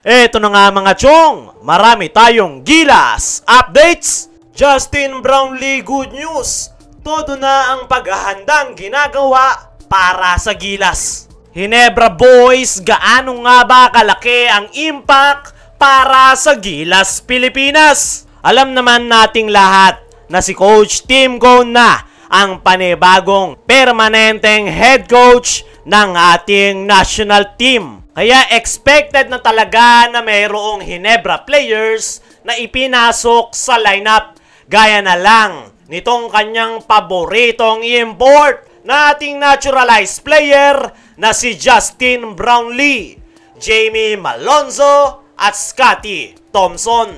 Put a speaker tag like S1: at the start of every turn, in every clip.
S1: Eto na nga mga chong, marami tayong Gilas updates. Justin Brownlee good news, todo na ang paghahandang ginagawa para sa Gilas. Hinebra boys, gaano nga ba kalaki ang impact para sa Gilas Pilipinas? Alam naman nating lahat na si Coach Tim Cone na ang panibagong permanenteng head coach ng ating national team. Kaya expected na talaga na mayroong Hinebra players na ipinasok sa lineup. Gaya na lang nitong kanyang paboritong import na ating naturalized player na si Justin Brownlee, Jamie Malonzo at Scotty Thompson.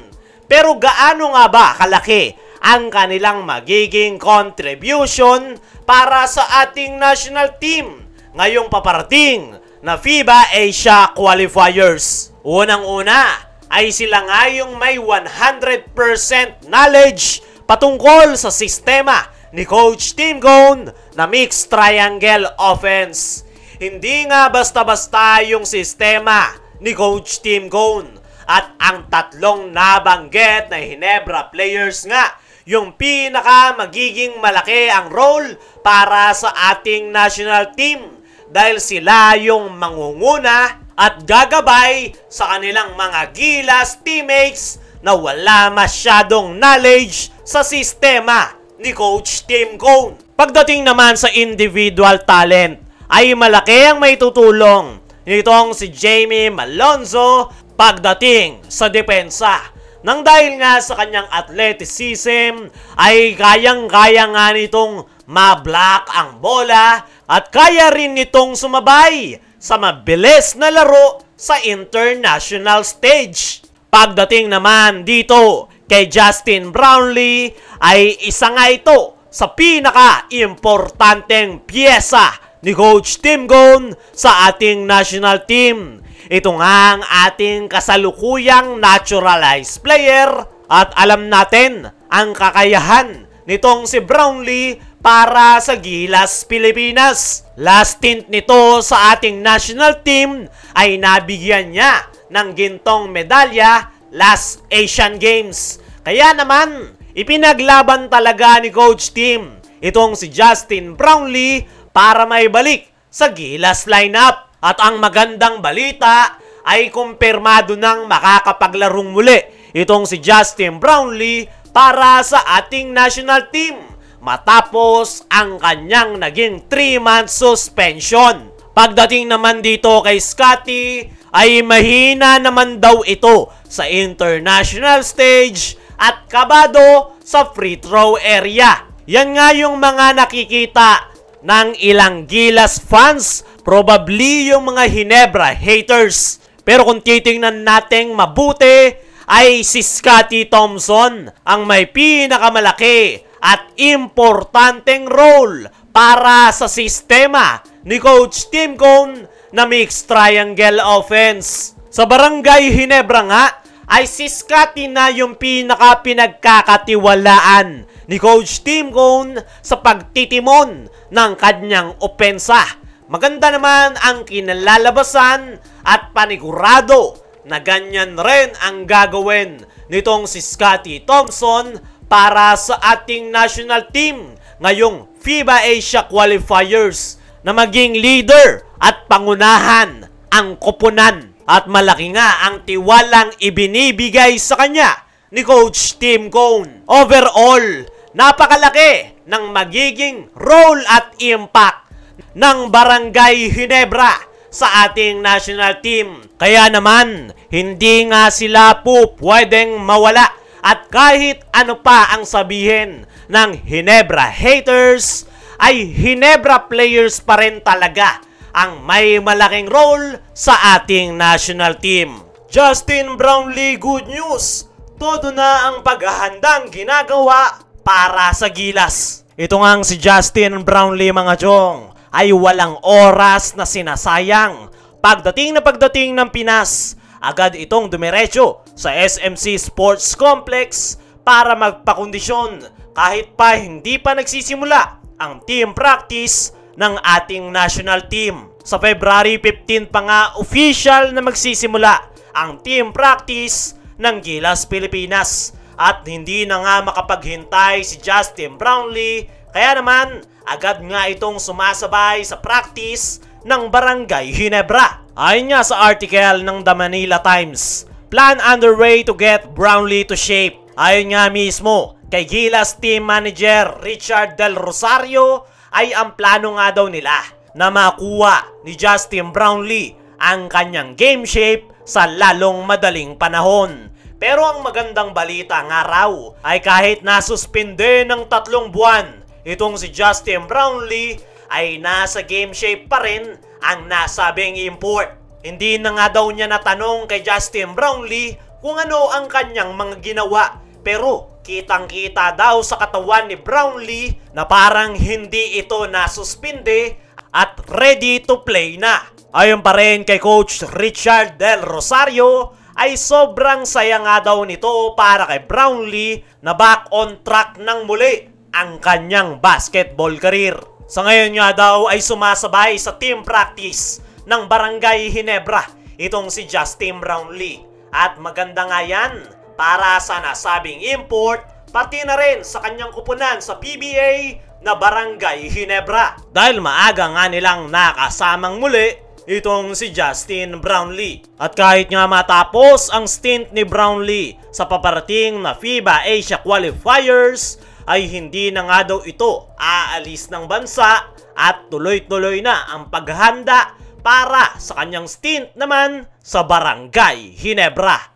S1: Pero gaano nga ba kalaki ang kanilang magiging contribution para sa ating national team ngayong paparating na FIBA Asia Qualifiers? Unang-una ay sila nga yung may 100% knowledge patungkol sa sistema ni Coach Tim Cone na mixed triangle offense. Hindi nga basta-basta yung sistema ni Coach Tim Cone at ang tatlong nabanggit na Hinebra players nga yung pinaka magiging malaki ang role para sa ating national team dahil sila yung mangunguna at gagabay sa kanilang mga Gilas teammates na wala masyadong knowledge sa sistema ni Coach Tim Cone. Pagdating naman sa individual talent, ay malaki ang may tutulong nitong si Jamie Malonzo pagdating sa depensa. Nang dahil nga sa kanyang athleticism, ay kayang-kaya nga nitong ma-block ang bola at kaya rin nitong sumabay sa mabilis na laro sa international stage. Pagdating naman dito kay Justin Brownlee ay isa nga ito sa pinaka-importanteng piyesa ni Coach Tim Cone sa ating national team. Ito nga ang ating kasalukuyang naturalized player at alam natin ang kakayahan nitong si Brownlee para sa Gilas Pilipinas. Last stint nito sa ating national team ay nabigyan niya ng gintong medalya last Asian Games. Kaya naman, ipinaglaban talaga ni Coach Tim itong si Justin Brownlee para maibalik sa Gilas lineup. At ang magandang balita ay kumpirmado ng makakapaglarong muli itong si Justin Brownlee para sa ating national team matapos ang kanyang naging 3-month suspension. Pagdating naman dito kay Scotty ay mahina naman daw ito sa international stage at kabado sa free throw area. Yan nga yung mga nakikita ng ilang Gilas fans, probably yung mga Hinebra haters. Pero kung titingnan natin mabuti, ay si Scotty Thompson ang may pinakamalaki at importanteng role para sa sistema ni Coach Tim Cone na mixed triangle offense. Sa Barangay Hinebra nga, ay si Scotty na yung pinagkakatiwalaan ni Coach Tim Cone sa pagtitimon ng kanyang opensa. Maganda naman ang kinalalabasan at panigurado na ganyan rin ang gagawin nitong si Scotty Thompson para sa ating national team ngayong FIBA Asia Qualifiers na maging leader at pangunahan ang koponan. At malaki nga ang tiwalang ibinibigay sa kanya ni Coach Tim Cone. Overall, napakalaki ng magiging role at impact ng Barangay Hinebra sa ating national team. Kaya naman, hindi nga sila po pwedeng mawala. At kahit ano pa ang sabihin ng Hinebra haters, ay Hinebra players pa rin talaga ang may malaking role sa ating national team. Justin Brownlee good news, todo na ang paghahandang ginagawa para sa Gilas. Ito ngang si Justin Brownlee mga chong ay walang oras na sinasayang. Pagdating ng Pinas, agad itong dumiretso sa SMC Sports Complex para magpakondisyon kahit pa hindi pa nagsisimula ang team practice ng ating national team. Sa February 15 pa nga official na magsisimula ang team practice ng Gilas Pilipinas. At hindi na nga makapaghintay si Justin Brownlee, kaya naman agad nga itong sumasabay sa practice ng Barangay Ginebra. Ayon nga sa article ng The Manila Times, plan underway to get Brownlee to shape. Ayon nga mismo kay Gilas Team Manager Richard Del Rosario, ay ang plano nga daw nila na makuha ni Justin Brownlee ang kanyang game shape sa lalong madaling panahon. Pero ang magandang balita nga raw ay kahit nasuspinde ng 3 buwan, itong si Justin Brownlee ay nasa game shape pa rin ang nasabing import. Hindi na nga daw niya natanong kay Justin Brownlee kung ano ang kanyang mga ginawa. Pero kitang-kita daw sa katawan ni Brownlee na parang hindi ito nasuspinde at ready to play na. Ayon pa rin kay Coach Richard Del Rosario, ay sobrang saya nga daw nito para kay Brownlee na back on track ng muli ang kanyang basketball career. Sa ngayon nga daw ay sumasabay sa team practice ng Barangay Ginebra itong si Justin Brownlee. At maganda nga yan para sa nasabing import, pati na rin sa kanyang kupunan sa PBA na Barangay Ginebra. Dahil maaga nga nilang nakasamang muli itong si Justin Brownlee. At kahit nga matapos ang stint ni Brownlee sa paparating na FIBA Asia Qualifiers, ay hindi na nga daw ito aalis ng bansa at tuloy-tuloy na ang paghahanda para sa kanyang stint naman sa Barangay Ginebra.